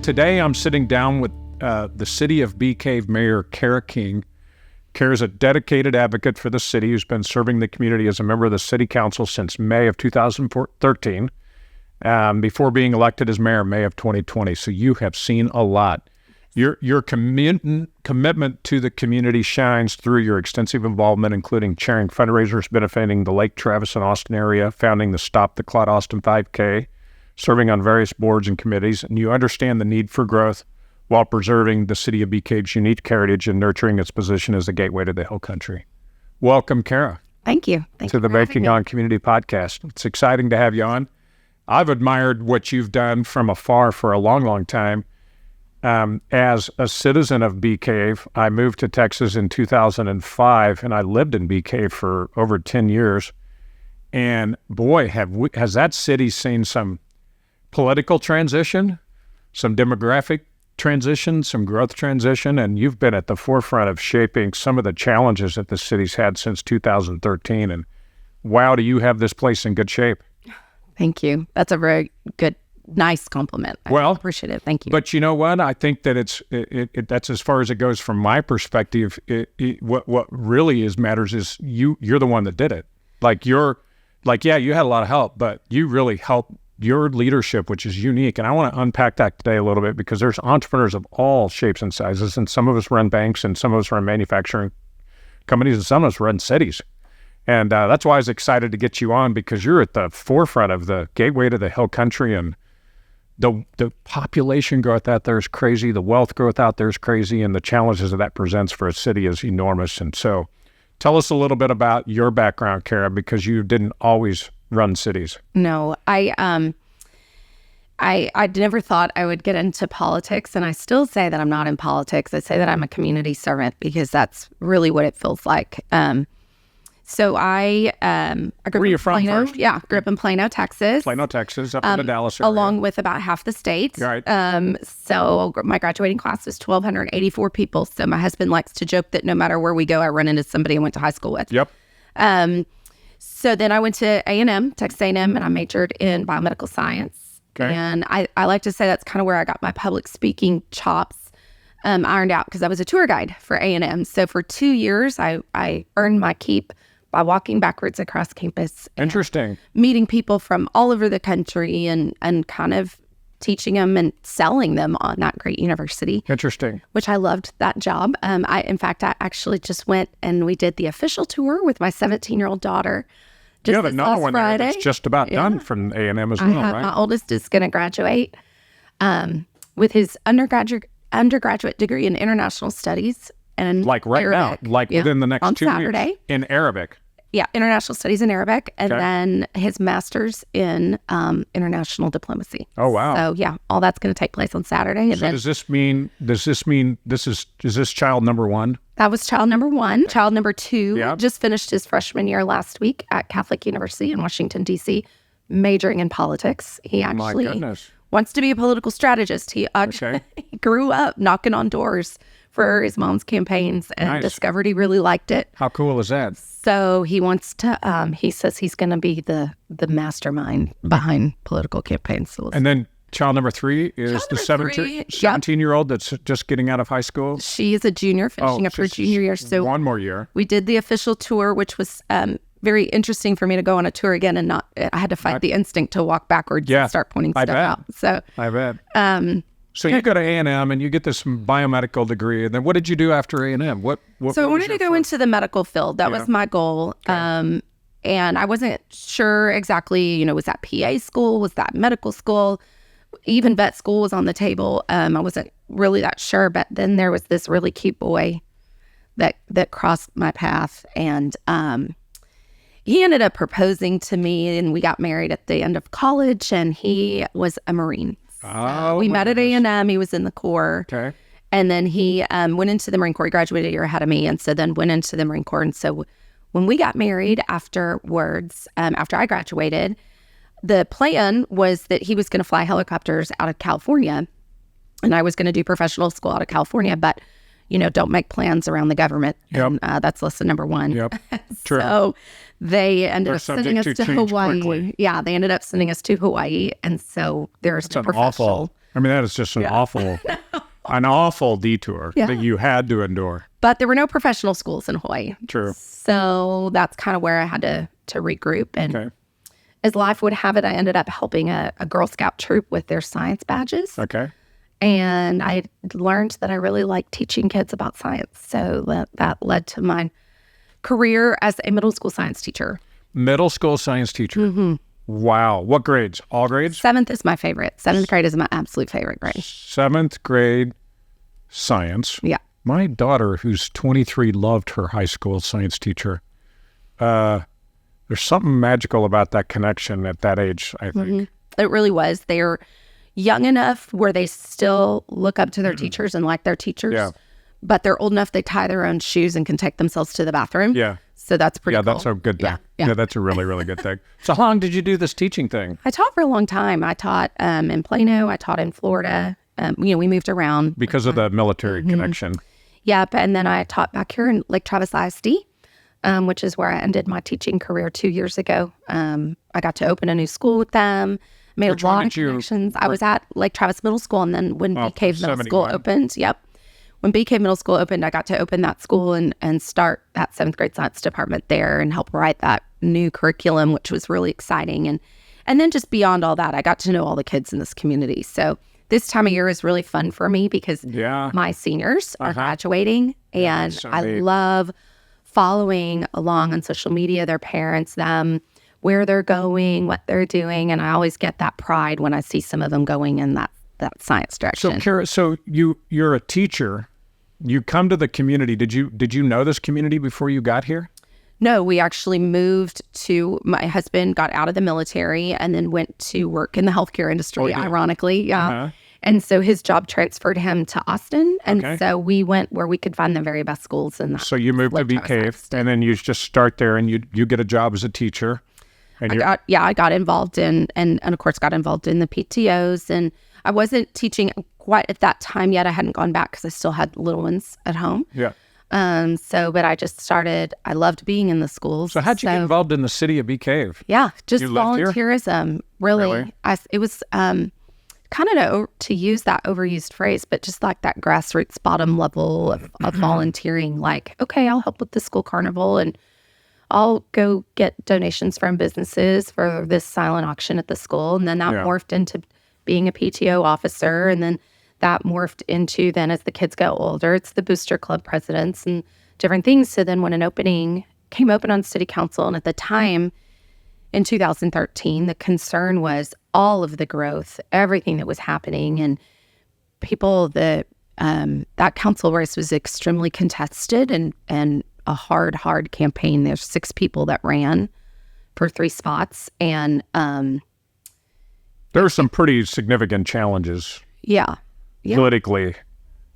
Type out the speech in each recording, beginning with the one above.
Today, I'm sitting down with the City of Bee Cave Mayor Kara King. Kara is a dedicated advocate for the city who's been serving the community as a member of the City Council since May of 2013, before being elected as mayor in May of 2020. So you have seen a lot. Your commitment to the community shines through your extensive involvement, including chairing fundraisers benefiting the Lake Travis and Austin area, founding the Stop the Clot Austin 5K, serving on various boards and committees, and you understand the need for growth while preserving the City of Bee Cave's unique heritage and nurturing its position as the gateway to the Hill Country. Welcome, Kara. Thank you. To the Making On Community podcast. It's exciting to have you on. I've admired what you've done from afar for a long, long time. As a citizen of Bee Cave, I moved to Texas in 2005, and I lived in Bee Cave for over 10 years. And boy, has that city seen some political transition, some demographic transition, some growth transition, and you've been at the forefront of shaping some of the challenges that the city's had since 2013. And wow, do you have this place in good shape? Thank you. That's a very good, nice compliment. I appreciate it. Thank you. But you know what? I think that that's as far as it goes from my perspective. What really matters is you're the one that did it. Yeah, you had a lot of help, but you really helped. Your leadership, which is unique, and I want to unpack that today a little bit because there's entrepreneurs of all shapes and sizes, and some of us run banks, and some of us run manufacturing companies, and some of us run cities. And that's why I was excited to get you on, because you're at the forefront of the gateway to the Hill Country, and the population growth out there is crazy, the wealth growth out there is crazy, and the challenges that presents for a city is enormous. And so tell us a little bit about your background, Kara, because you didn't always run cities. No, I never thought I would get into politics, and I still say that I'm not in politics. I say that I'm a community servant because that's really what it feels like. So I grew Where are you up in from Plano. first? Yeah, grew up in Plano, Texas. Plano, Texas, up in the Dallas area. Along with about half the state. Right. So my graduating class was 1,284 people. So my husband likes to joke that no matter where we go, I run into somebody I went to high school with. Yep. So then I went to A&M, Texas A&M, and I majored in biomedical science. Okay. And I like to say that's kind of where I got my public speaking chops ironed out, because I was a tour guide for A&M. So for 2 years, I earned my keep by walking backwards across campus. Interesting. Meeting people from all over the country and kind of teaching them and selling them on that great university. Interesting. Which I loved that job. In fact, I actually just went and we did the official tour with my 17-year-old daughter. You have another one there that's just about done from A&M as well, right? My oldest is going to graduate with his undergraduate degree in international studies. And like right Arabic. now, within the next on 2 Saturday. years. In Arabic. Yeah, international studies in Arabic, and Okay. then his master's in international diplomacy. Oh, wow. So yeah, all that's going to take place on Saturday. And So then does this mean is this child number one? that was child number one. Child number two Yeah. just finished his freshman year last week at Catholic University in Washington, D.C., majoring in politics. He My actually goodness. wants to be a political strategist. He Okay. he grew up knocking on doors for his mom's campaigns and Nice. discovered he really liked it. How cool is that? So he wants to, he says he's going to be the mastermind behind political campaigns. So And then child number three is Child the number three, yep. 17-year-old that's just getting out of high school. she is a junior, finishing up her just junior year. So one more year. we did the official tour, which was very interesting for me to go on a tour again and I had to fight the instinct to walk backwards Yeah, and start pointing I stuff bet. out. So I bet. So you go to A&M and you get this biomedical degree, and then what did you do after A&M? What So I wanted to go into the medical field. That was my goal. And I wasn't sure exactly, was that PA school? Was that medical school? Even vet school was on the table. I wasn't really that sure, but then there was this really cute boy that crossed my path, and he ended up proposing to me, and we got married at the end of college, and he was a Marine. So we met at A&M. He was in the Corps. Okay. And then he went into the Marine Corps. He graduated a year ahead of me, and so then went into the Marine Corps. And so when we got married afterwards, after I graduated, the plan was that he was going to fly helicopters out of California, and I was going to do professional school out of California. But don't make plans around the government. Yep. And that's lesson number one. Yep. True. So they ended They're up sending us subject to to change Hawaii. quickly. Yeah, they ended up sending us to Hawaii. And so there's That's no an professional. awful I mean, that is just an awful detour that you had to endure. But there were no professional schools in Hawaii. True. So that's kind of where I had to regroup. And as life would have it, I ended up helping a Girl Scout troop with their science badges. Okay. And I learned that I really liked teaching kids about science. So that led to my career as a middle school science teacher. Middle school science teacher. Wow. What grades? All grades? 7th is my favorite. 7th grade is my absolute favorite grade. 7th grade science. Yeah. My daughter, who's 23, loved her high school science teacher. There's something magical about that connection at that age, I think. It really was. They're young enough where they still look up to their teachers and like their teachers. Yeah. But they're old enough they tie their own shoes and can take themselves to the bathroom. Yeah. So that's pretty cool. Yeah, that's a good thing. Yeah, that's a really, really good thing. So how long did you do this teaching thing? I taught for a long time. I taught in Plano. I taught in Florida. We moved around. Because of the military connection. Yep. And then I taught back here in Lake Travis ISD, which is where I ended my teaching career 2 years ago. I got to open a new school with them. Made a lot of connections. I was at Lake Travis Middle School, and then when Bee Cave Middle School opened, when Bee Cave Middle School opened, I got to open that school and start that 7th grade science department there and help write that new curriculum, which was really exciting. And then just beyond all that, I got to know all the kids in this community. So this time of year is really fun for me because my seniors are graduating, and I love following along on social media, their parents, them, where they're going, what they're doing. And I always get that pride when I see some of them going in that science direction. So, Kara, you're a teacher. You come to the community. Did you know this community before you got here? No, we actually moved to, my husband got out of the military and then went to work in the healthcare industry, ironically. Yeah. And so his job transferred him to Austin. And so we went where we could find the very best schools in that. So you moved to Bee Cave, and then you just start there and you get a job as a teacher. And I got involved in, and of course got involved in the PTOs. And I wasn't teaching quite at that time yet. I hadn't gone back because I still had little ones at home. Yeah. But I just started, I loved being in the schools. So how'd you get involved in the city of Bee Cave? Yeah, just volunteerism, really. It was kind of to use that overused phrase, but just like that grassroots bottom level of volunteering, like, okay, I'll help with the school carnival and I'll go get donations from businesses for this silent auction at the school. And then that morphed into being a PTO officer. And then that morphed into then as the kids got older, it's the booster club presidents and different things. So then when an opening came open on city council, and at the time in 2013, the concern was all of the growth, everything that was happening, and people that council race was extremely contested and a hard campaign. There's 6 people that ran for 3 spots, and there were some pretty significant challenges. Yeah. Politically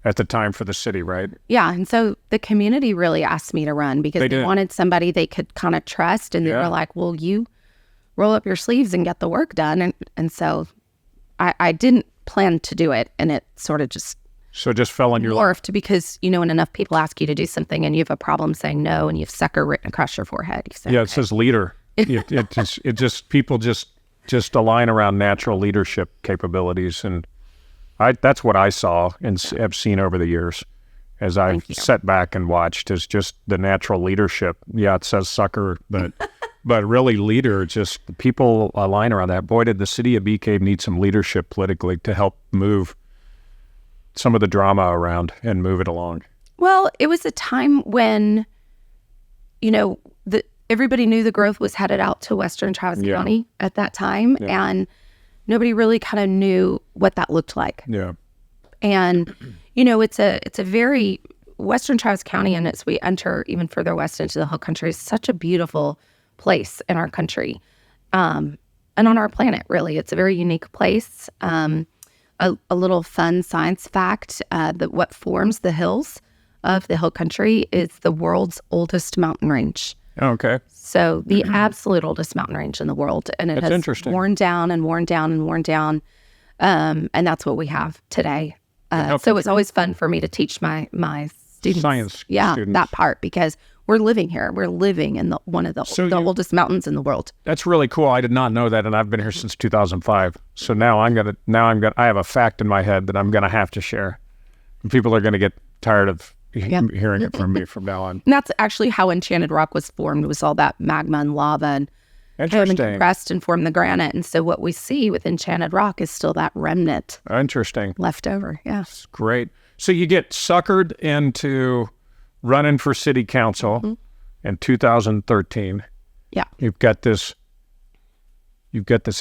at the time for the city, right? Yeah. And so the community really asked me to run because they wanted somebody they could kind of trust. And they were like, well, you roll up your sleeves and get the work done. And so I didn't plan to do it. And it sort of just fell on your lap. Morphed because, when enough people ask you to do something and you have a problem saying no and you have sucker written across your forehead. You say, it says leader. People just align around natural leadership capabilities. And that's what I saw and have seen over the years as I've sat back and watched is just the natural leadership. Yeah, it says sucker, but really leader, just people align around that. Boy, did the city of Bee Cave need some leadership politically to help move some of the drama around and move it along. Well, it was a time when, everybody knew the growth was headed out to Western Travis County at that time. Yeah. And nobody really kind of knew what that looked like. Yeah. And, it's a very Western Travis County, and as we enter even further west into the Hill Country, is such a beautiful place in our country and on our planet, really. It's a very unique place. A little fun science fact, that what forms the hills of the Hill Country is the world's oldest mountain range. Okay. So the absolute oldest mountain range in the world. And it has worn down and worn down and worn down. And that's what we have today. So it's always fun for me to teach my students. Science Yeah, students. that part, because we're living here. We're living in one of the oldest mountains in the world. That's really cool. I did not know that, and I've been here since 2005. So now I have a fact in my head that I'm gonna have to share. People are gonna get tired of hearing it from me from now on. And that's actually how Enchanted Rock was formed. Was all that magma and lava and came and compressed and formed the granite. And so what we see with Enchanted Rock is still that remnant. Interesting. Left over. Yeah. That's great. So you get suckered into running for city council in 2013. Yeah. You've got this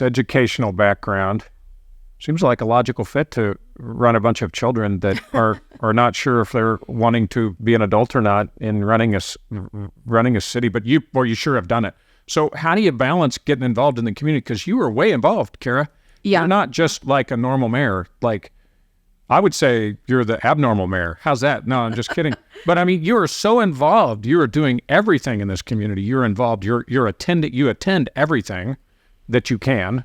educational background. Seems like a logical fit to run a bunch of children that are not sure if they're wanting to be an adult or not in running a city, but you sure have done it. So how do you balance getting involved in the community? Because you were way involved, Kara. Yeah. You're not just like a normal mayor. Like, I would say you're the abnormal mayor. How's that? No, I'm just kidding. But I mean, you are so involved. You are doing everything in this community. You're involved. You attend everything that you can,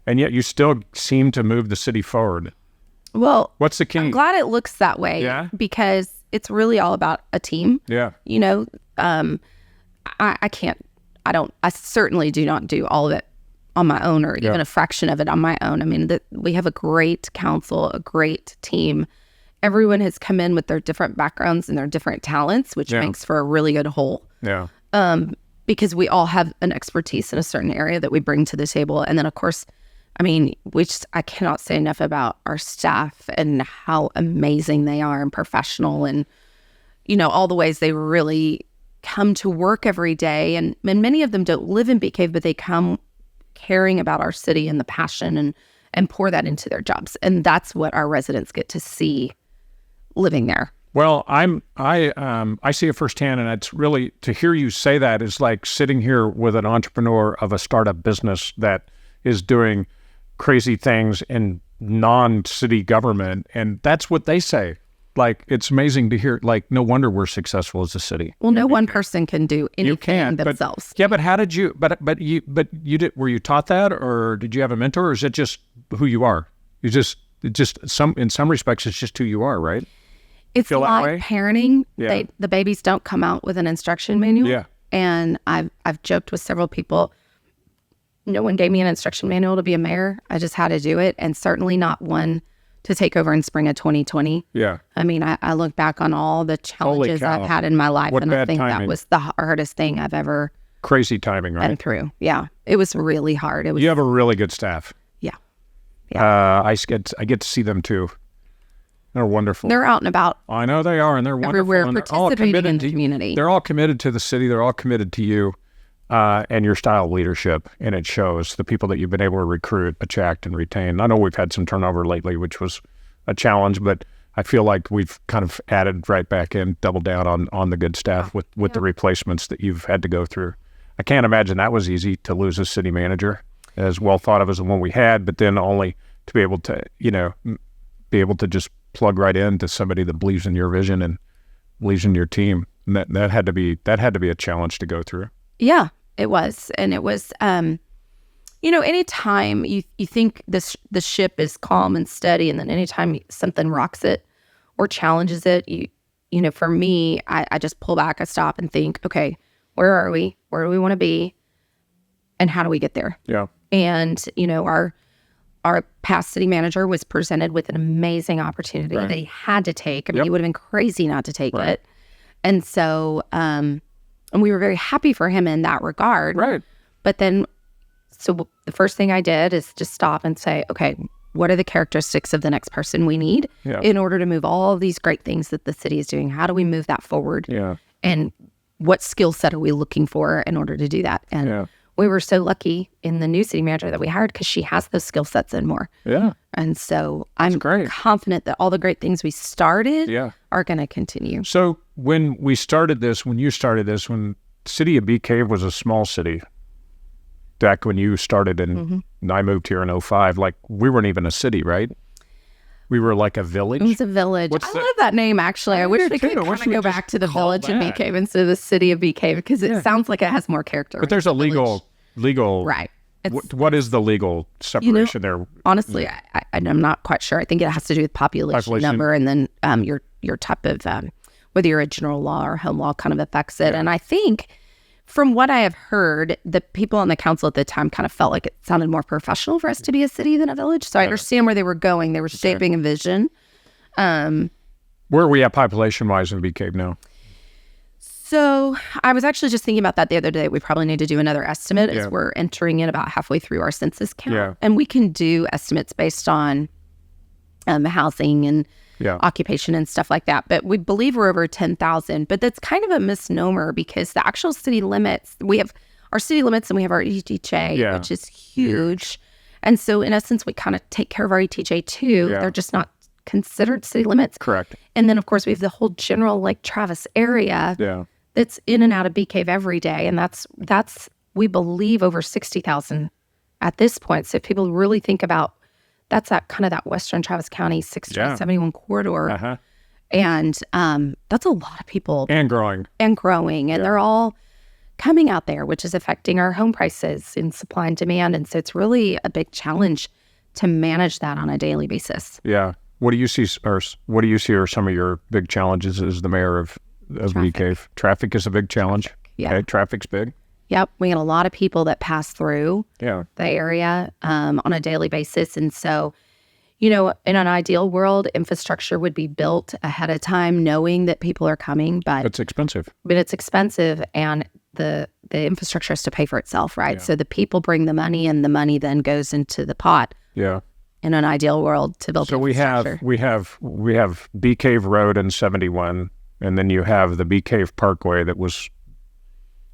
and yet you still seem to move the city forward. Well, what's the key? I'm glad it looks that way. Yeah. Because it's really all about a team. Yeah. You know, I certainly do not do all of it on my own, or even a fraction of it on my own. I mean, we have a great council, a great team. Everyone has come in with their different backgrounds and their different talents, which makes for a really good whole. Yeah. Because we all have an expertise in a certain area that we bring to the table. And then, of course, I mean, I cannot say enough about our staff and how amazing they are and professional, and, you know, all the ways they really come to work every day. And many of them don't live in Bee Cave, but they come caring about our city and the passion and pour that into their jobs. And that's what our residents get to see living there. Well, I see it firsthand, and it's really, to hear you say that is like sitting here with an entrepreneur of a startup business that is doing crazy things in non-city government, and that's what they say. Like, it's amazing to hear. Like, no wonder we're successful as a city. Well, no one person can do anything themselves. But how did you? But you did. Were you taught that, or did you have a mentor, or is it just who you are? In some respects, it's just who you are, right? It's like parenting. Yeah. The babies don't come out with an instruction manual. Yeah. And I've joked with several people. No one gave me an instruction manual to be a mayor. I just had to do it, and certainly not one to take over in spring of 2020. Yeah. I mean, I look back on all the challenges I've had in my life, and I think that was the hardest thing I've ever crazy timing, right? been through. Yeah. It was really hard. You have a really good staff. Yeah. Yeah. I get to see them too. They're wonderful. They're out and about. I know they are, and they're wonderful. Everywhere, participating in the community. They're all committed to the city. They're all committed to you and your style of leadership, and it shows. The people that you've been able to recruit, attract, and retain. I know we've had some turnover lately, which was a challenge, but I feel like we've kind of added right back in, doubled down on the good staff with the replacements that you've had to go through. I can't imagine that was easy to lose a city manager as well thought of as the one we had, but then only to be able to, be able to just plug right into somebody that believes in your vision and believes in your team. And that had to be a challenge to go through. Yeah, it was. And it was, anytime you think the ship is calm and steady, and then anytime something rocks it or challenges it, for me, I just pull back, I stop and think, okay, where are we? Where do we want to be? And how do we get there? Yeah. And, our past city manager was presented with an amazing opportunity that he had to take. I mean, he would have been crazy not to take it. And so, and we were very happy for him in that regard. Right. But then, so the first thing I did is just stop and say, okay, what are the characteristics of the next person we need in order to move all of these great things that the city is doing? How do we move that forward? Yeah. And what skill set are we looking for in order to do that? And we were so lucky in the new city manager that we hired, because she has those skill sets and more. Yeah. And so I'm confident that all the great things we started are going to continue. So when you started this, when city of Bee Cave was a small city, back when you started and I moved here in 2005, like, we weren't even a city, right? We were like a village. It was a village. I love that name, actually. I wish we could kind of go back to the village of Bee Cave instead of the city of Bee Cave, because it sounds like it has more character. But there's a legal right. What is the legal separation there? Honestly, I'm not quite sure. I think it has to do with population number, and then your type of the original law or home law kind of affects it. And I think from what I have heard, the people on the council at the time kind of felt like it sounded more professional for us to be a city than a village. So I understand where they were going. They were shaping a vision. Where are we at population-wise in Bee Cave now? So I was actually just thinking about that the other day. We probably need to do another estimate as we're entering in about halfway through our census count. Yeah. And we can do estimates based on housing and occupation and stuff like that. But we believe we're over 10,000. But that's kind of a misnomer because the actual city limits, we have our city limits and we have our ETJ, which is huge. And so in essence, we kind of take care of our ETJ too. They're just not considered city limits. Correct. And then, of course, we have the whole general Lake Travis area that's in and out of Bee Cave every day. And that's we believe, over 60,000 at this point. So if people really think about, that's that kind of that Western Travis County 6171 corridor. And that's a lot of people. And growing. And they're all coming out there, which is affecting our home prices in supply and demand. And so it's really a big challenge to manage that on a daily basis. Yeah. What do you see are some of your big challenges as the mayor of Bee Cave? Traffic is a big challenge. Yeah. Okay, traffic's big. Yep. We get a lot of people that pass through the area on a daily basis. And so, in an ideal world, infrastructure would be built ahead of time, knowing that people are coming. But it's expensive. And the infrastructure has to pay for itself, right? So the people bring the money, and the money then goes into the pot. Yeah. In an ideal world, to build. So we have Bee Cave Road and 71, and then you have the Bee Cave Parkway that was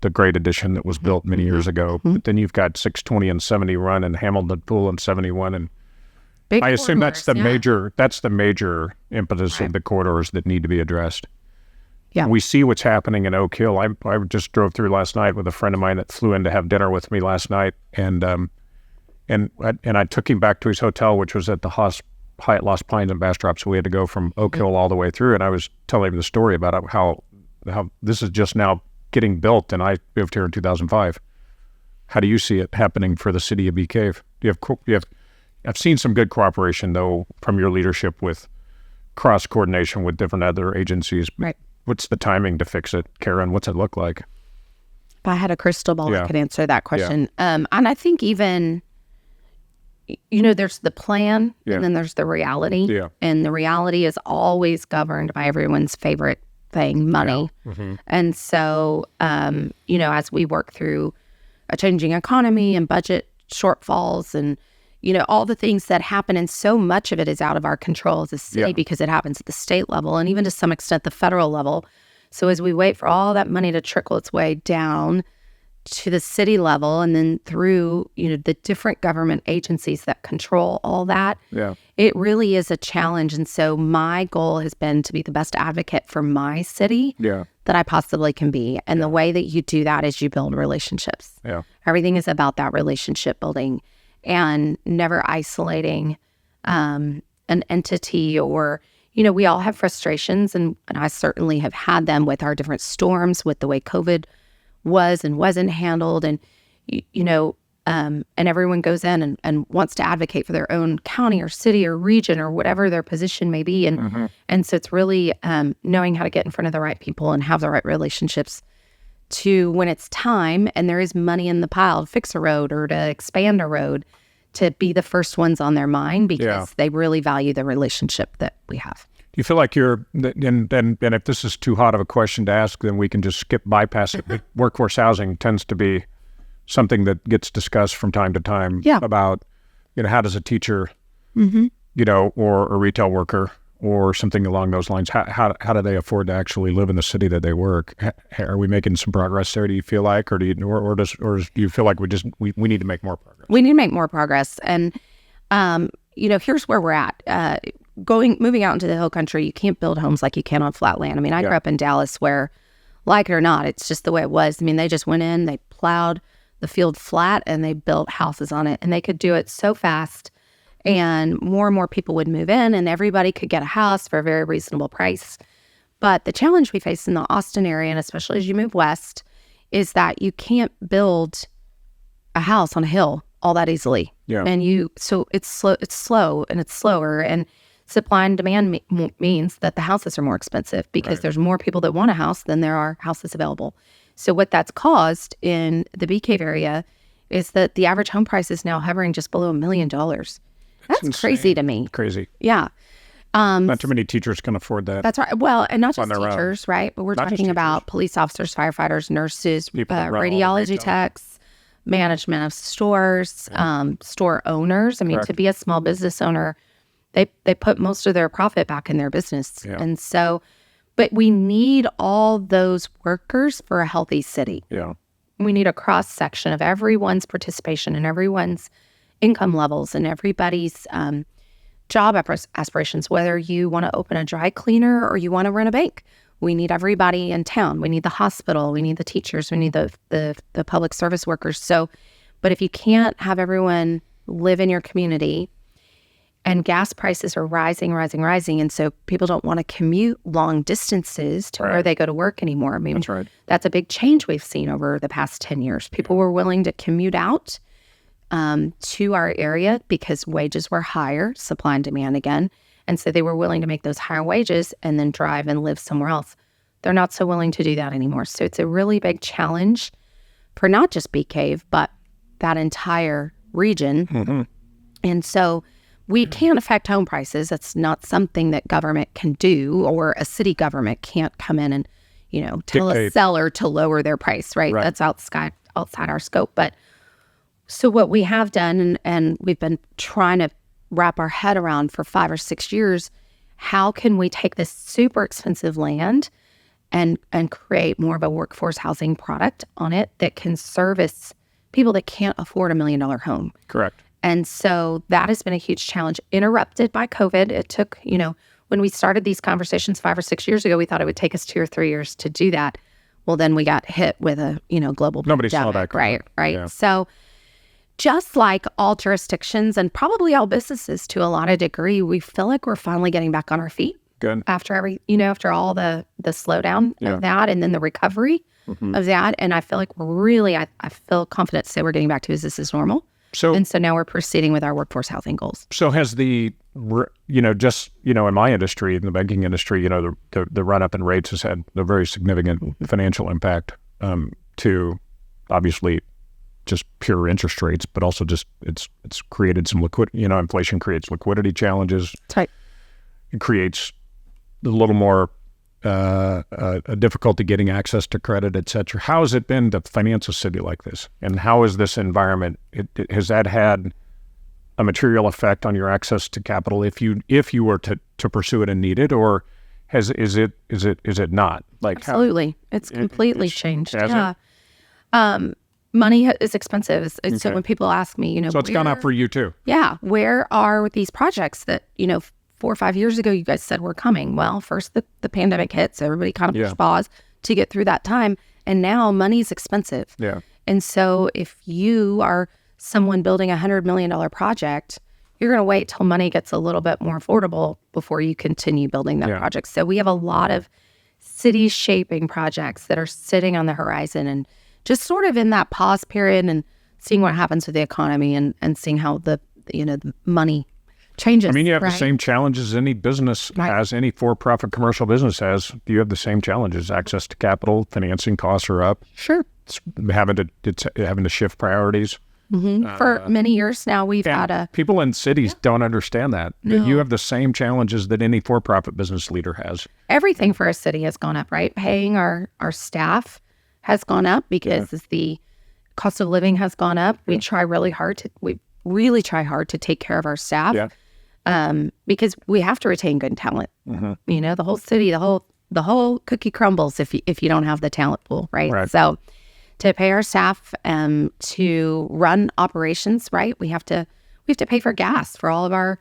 the great addition that was built many years ago. But then you've got 620 and 70 Run and Hamilton Pool and 71, and I assume that's the major impetus of the corridors that need to be addressed. Yeah, we see what's happening in Oak Hill. I just drove through last night with a friend of mine that flew in to have dinner with me last night, and I took him back to his hotel, which was at the Hyatt Lost Pines in Bastrop. So we had to go from Oak Hill all the way through. And I was telling him the story about how this is just now getting built. And I moved here in 2005. How do you see it happening for the city of Bee Cave? I've seen some good cooperation, though, from your leadership with cross coordination with different other agencies. Right. What's the timing to fix it, Karen? What's it look like? If I had a crystal ball, I could answer that question. And I think even, there's the plan and then there's the reality. Yeah. And the reality is always governed by everyone's favorite thing, money. Yeah. And so, as we work through a changing economy and budget shortfalls and, all the things that happen, and so much of it is out of our control as a city because it happens at the state level and even to some extent the federal level. So as we wait for all that money to trickle its way down to the city level and then through, the different government agencies that control all that, it really is a challenge. And so my goal has been to be the best advocate for my city that I possibly can be. And the way that you do that is you build relationships. Yeah. Everything is about that relationship building and never isolating an entity or, we all have frustrations and I certainly have had them with our different storms, with the way COVID was and wasn't handled. And, and everyone goes in and wants to advocate for their own county or city or region or whatever their position may be. And so it's really knowing how to get in front of the right people and have the right relationships to, when it's time and there is money in the pile to fix a road or to expand a road, to be the first ones on their mind because they really value the relationship that we have. Do you feel like and if this is too hot of a question to ask, then we can just bypass it. Workforce housing tends to be something that gets discussed from time to time about, how does a teacher, or a retail worker or something along those lines, how do they afford to actually live in the city that they work? Are we making some progress there, do you feel like, or do you feel like we need to make more progress? We need to make more progress. And, here's where we're at. Moving out into the hill country, you can't build homes like you can on flat land. I mean, I grew up in Dallas where, like it or not, it's just the way it was. I mean, they just went in, they plowed the field flat, and they built houses on it. And they could do it so fast. And more people would move in, and everybody could get a house for a very reasonable price. But the challenge we face in the Austin area, and especially as you move west, is that you can't build a house on a hill all that easily. Yeah. And so it's slow and it's slower. And Supply and demand means that the houses are more expensive because there's more people that want a house than there are houses available. So what that's caused in the Bee Cave area is that the average home price is now hovering just below $1 million. That's crazy to me. Crazy. Yeah. Not too many teachers can afford that. That's right. Well, and not just teachers, right? But we're talking about police officers, firefighters, nurses, radiology techs, management of stores, store owners. I mean, to be a small business owner, they put most of their profit back in their business. Yeah. And so, but we need all those workers for a healthy city. Yeah. We need a cross section of everyone's participation and everyone's income levels and everybody's job aspirations, whether you want to open a dry cleaner or you want to run a bank. We need everybody in town. We need the hospital. We need the teachers. We need the public service workers. So, but if you can't have everyone live in your community, and gas prices are rising. And so people don't want to commute long distances to where they go to work anymore. I mean, that's a big change we've seen over the past 10 years. People were willing to commute out to our area because wages were higher, supply and demand again. And so they were willing to make those higher wages and then drive and live somewhere else. They're not so willing to do that anymore. So it's a really big challenge for not just Bee Cave, but that entire region. Mm-hmm. And so we can't affect home prices. That's not something that government can do, or a city government can't come in and, tell a seller to lower their price, right? That's outside our scope. But so what we have done, and we've been trying to wrap our head around for 5 or 6 years, how can we take this super expensive land and create more of a workforce housing product on it that can service people that can't afford $1 million home? Correct. And so that has been a huge challenge, interrupted by COVID. It took, when we started these conversations 5 or 6 years ago, we thought it would take us 2 or 3 years to do that. Well, then we got hit with a, global Nobody pandemic, saw that. Right. Yeah. So just like all jurisdictions and probably all businesses to a lot of degree, we feel like we're finally getting back on our feet. Good. After after all the slowdown of that and then the recovery of that. And I feel like we're really, I feel confident to say we're getting back to business as normal. So now we're proceeding with our workforce housing goals. So has the, in my industry, in the banking industry, the run up in rates has had a very significant financial impact to obviously just pure interest rates, but also just it's created some liquidity. Inflation creates liquidity challenges. That's right. It creates a little more a difficulty getting access to credit, et cetera. How has it been to finance a city like this? And how is this environment, has that had a material effect on your access to capital if you were to pursue it and need it, or is it not? Like absolutely, it's completely changed. Money is expensive. So when people ask me, so it's gone up for you too. Yeah, where are these projects that 4 or 5 years ago you guys said were coming? Well, first the pandemic hit, so everybody kind of pushed pause to get through that time, and now money's expensive. Yeah, and so if you are someone building a $100 million project, you're going to wait till money gets a little bit more affordable before you continue building that project. So we have a lot of city shaping projects that are sitting on the horizon and just sort of in that pause period and seeing what happens with the economy and seeing how the money changes. I mean, you have the same challenges any business has, any for-profit commercial business has. You have the same challenges. Access to capital, financing costs are up. Sure. It's having to shift priorities. Mm-hmm. For many years now, we've had people in cities don't understand that. No. You have the same challenges that any for-profit business leader has. Everything for a city has gone up, right? Paying our staff has gone up because the cost of living has gone up. We really try hard to take care of our staff because we have to retain good talent. Mm-hmm. The whole city, the whole cookie crumbles if you don't have the talent pool, right? So to pay our staff to run operations, right? We have to pay for gas for all of our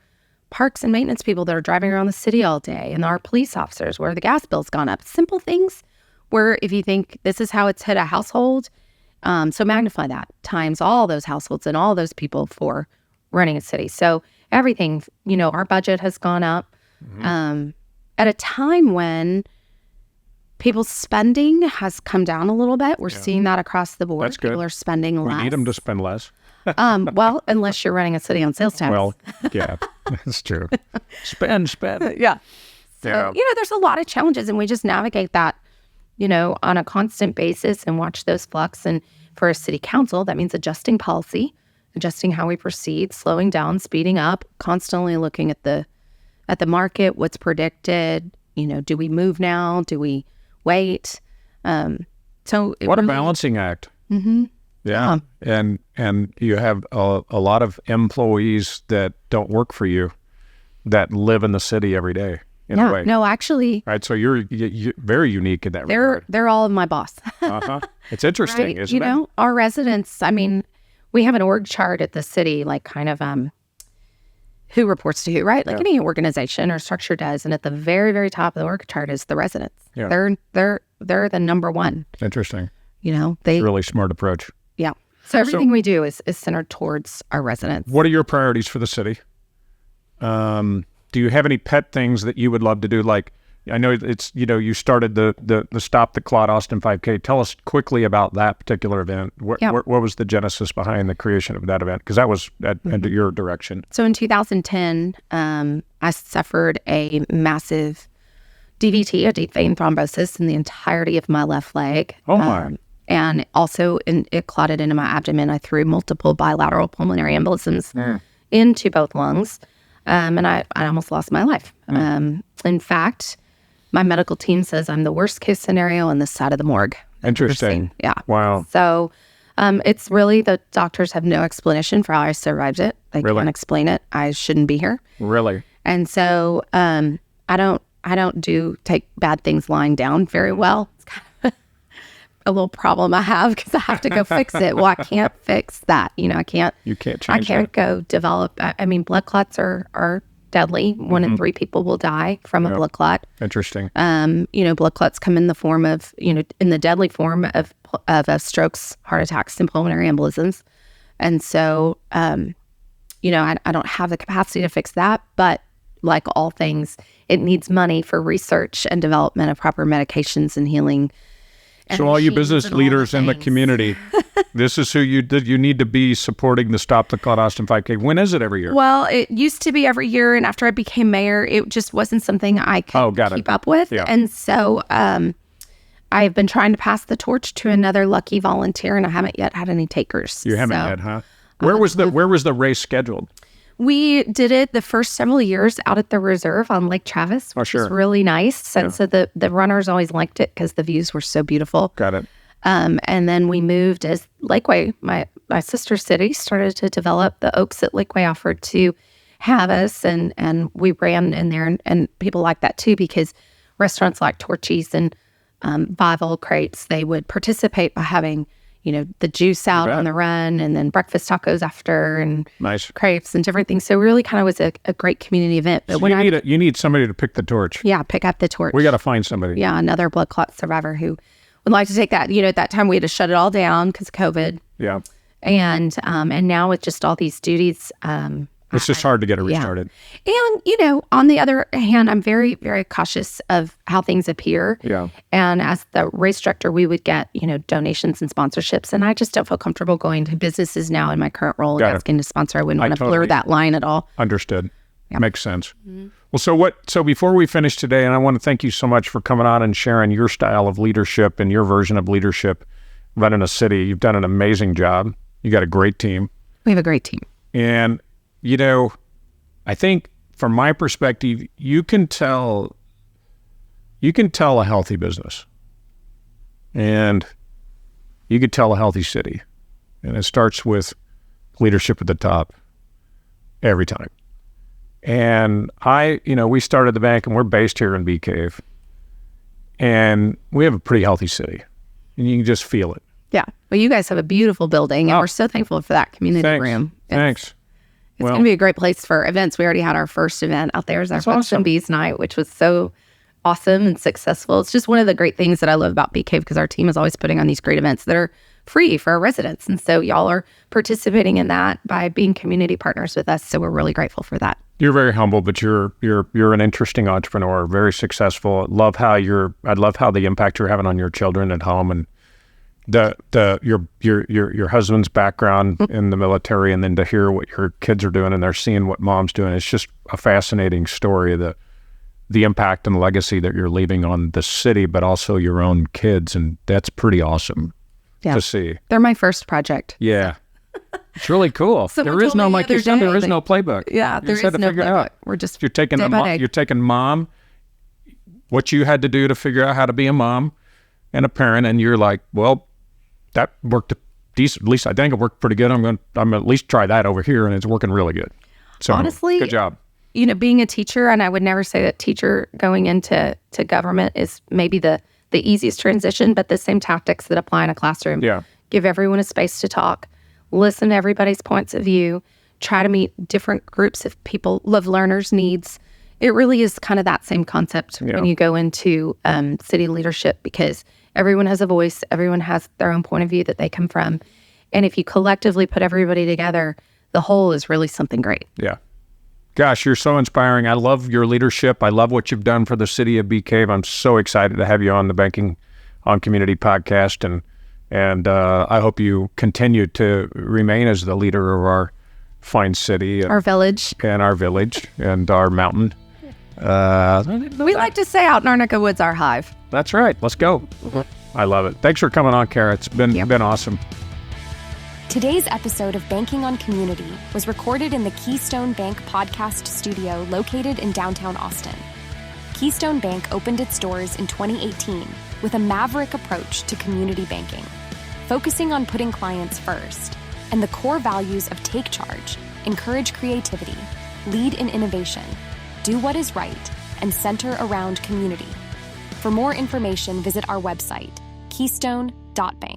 parks and maintenance people that are driving around the city all day, and our police officers where the gas bill's gone up. Simple things where if you think this is how it's hit a household, so magnify that times all those households and all those people for running a city. So everything, our budget has gone up at a time when people's spending has come down a little bit. We're seeing that across the board. That's good. People are spending less. We need them to spend less. Well, unless you're running a city on sales tax. Well, yeah. That's true. Spend. Yeah. So, there's a lot of challenges, and we just navigate that, on a constant basis and watch those flux. And for a city council, that means adjusting policy, adjusting how we proceed, slowing down, speeding up, constantly looking at the market, what's predicted. Do we move now? Do we wait? What a balancing act. Mm-hmm. Yeah. And you have a lot of employees that don't work for you that live in the city every day in a way. No, actually. Right. So you're very unique in that regard. They're all my boss. It's interesting, right? Isn't it? Our residents, we have an org chart at the city, like kind of who reports to who, right? Like any organization or structure does. And at the very, very top of the org chart is the residents. Yeah. They're the number one. Interesting. It's a really smart approach. Yeah. So everything we do is centered towards our residents. What are your priorities for the city? Do you have any pet things that you would love to do? Like, I know it's, you started the Stop the Clot Austin 5K. Tell us quickly about that particular event. What was the genesis behind the creation of that event? Because that was under your direction. So in 2010, I suffered a massive DVT, a deep vein thrombosis, in the entirety of my left leg. Oh, my. And also it clotted into my abdomen. I threw multiple bilateral pulmonary embolisms into both lungs. And I almost lost my life. In fact, my medical team says I'm the worst case scenario on this side of the morgue. Interesting. Yeah. Wow. So it's really, the doctors have no explanation for how I survived it. They can't explain it. I shouldn't be here. Really? And so I don't take bad things lying down very well. It's kind of a little problem I have because I have to go fix it. Well, I can't fix that. I can't. You can't change I can't go develop. Blood clots are deadly. 1 in 3 people will die from a blood clot. Interesting. Blood clots come in the form of, in the deadly form of strokes, heart attacks, and pulmonary embolisms. And so, I don't have the capacity to fix that. But like all things, it needs money for research and development of proper medications and healing. So all you business leaders in the community, this is who you need to be supporting the Stop the Clot Austin 5K. When is it every year? Well, it used to be every year. And after I became mayor, it just wasn't something I could keep up with. Yeah. And so I've been trying to pass the torch to another lucky volunteer, and I haven't yet had any takers. You haven't yet, huh? Where was the race scheduled? We did it the first several years out at the reserve on Lake Travis, which was really nice. And so the runners always liked it because the views were so beautiful. Got it. And then we moved as Lakeway, my sister city, started to develop. The Oaks at Lakeway offered to have us, and we ran in there, and people like that too, because restaurants like Torchy's and Bible Crates, they would participate by having the juice out on the run, and then breakfast tacos after, and nice crepes and different things. So it really kind of was a great community event. But so you need somebody to pick the torch. Yeah, pick up the torch. We got to find somebody. Yeah, another blood clot survivor who would like to take that. At that time we had to shut it all down because of COVID. Yeah. And now with just all these duties, it's just hard to get it restarted. Yeah. And, on the other hand, I'm very, very cautious of how things appear. Yeah. And as the race director, we would get, donations and sponsorships. And I just don't feel comfortable going to businesses now in my current role and asking to sponsor. I wouldn't want to blur that line at all. Understood. Yeah. Makes sense. Mm-hmm. Well, so before we finish today, and I want to thank you so much for coming on and sharing your style of leadership and your version of leadership running a city. You've done an amazing job. You got a great team. We have a great team. And I think from my perspective, you can tell a healthy business, and you could tell a healthy city. And it starts with leadership at the top every time. And we started the bank, and we're based here in Bee Cave, and we have a pretty healthy city, and you can just feel it. Yeah. Well, you guys have a beautiful building, and we're so thankful for that community room. Thanks. It's going to be a great place for events. We already had our first event out there. It was our Books and Bees night, which was so awesome and successful. It's just one of the great things that I love about Bee Cave, because our team is always putting on these great events that are free for our residents. And so y'all are participating in that by being community partners with us. So we're really grateful for that. You're very humble, but you're an interesting entrepreneur, very successful. I love how the impact you're having on your children at home, and Your husband's background in the military, and then to hear what your kids are doing, and they're seeing what mom's doing. It's just a fascinating story. The impact and legacy that you're leaving on the city, but also your own kids, and that's pretty awesome to see. They're my first project. Yeah. It's really cool. There is no, like you said, there is no playbook. Yeah, there is no playbook. We're just you're taking mom, what you had to do to figure out how to be a mom and a parent, and you're like, well, that worked decent. At least I think it worked pretty good. I'm gonna at least try that over here, and it's working really good. So honestly, good job. Being a teacher, and I would never say that teacher going into government is maybe the easiest transition, but the same tactics that apply in a classroom. Yeah. Give everyone a space to talk. Listen to everybody's points of view, try to meet different groups of people, of learners' needs. It really is kind of that same concept when you go into city leadership, because everyone has a voice, everyone has their own point of view that they come from. And if you collectively put everybody together, the whole is really something great. Yeah. Gosh, you're so inspiring. I love your leadership. I love what you've done for the city of Bee Cave. I'm so excited to have you on the Banking on Community podcast, and I hope you continue to remain as the leader of our fine city. Our village. And our village and our mountain. We like to say out in our neck of woods, our hive. That's right. Let's go. Mm-hmm. I love it. Thanks for coming on, Kara. It's been awesome. Today's episode of Banking on Community was recorded in the Keystone Bank podcast studio located in downtown Austin. Keystone Bank opened its doors in 2018 with a maverick approach to community banking, focusing on putting clients first, and the core values of take charge, encourage creativity, lead in innovation, do what is right, and center around community. For more information, visit our website, keystone.bank.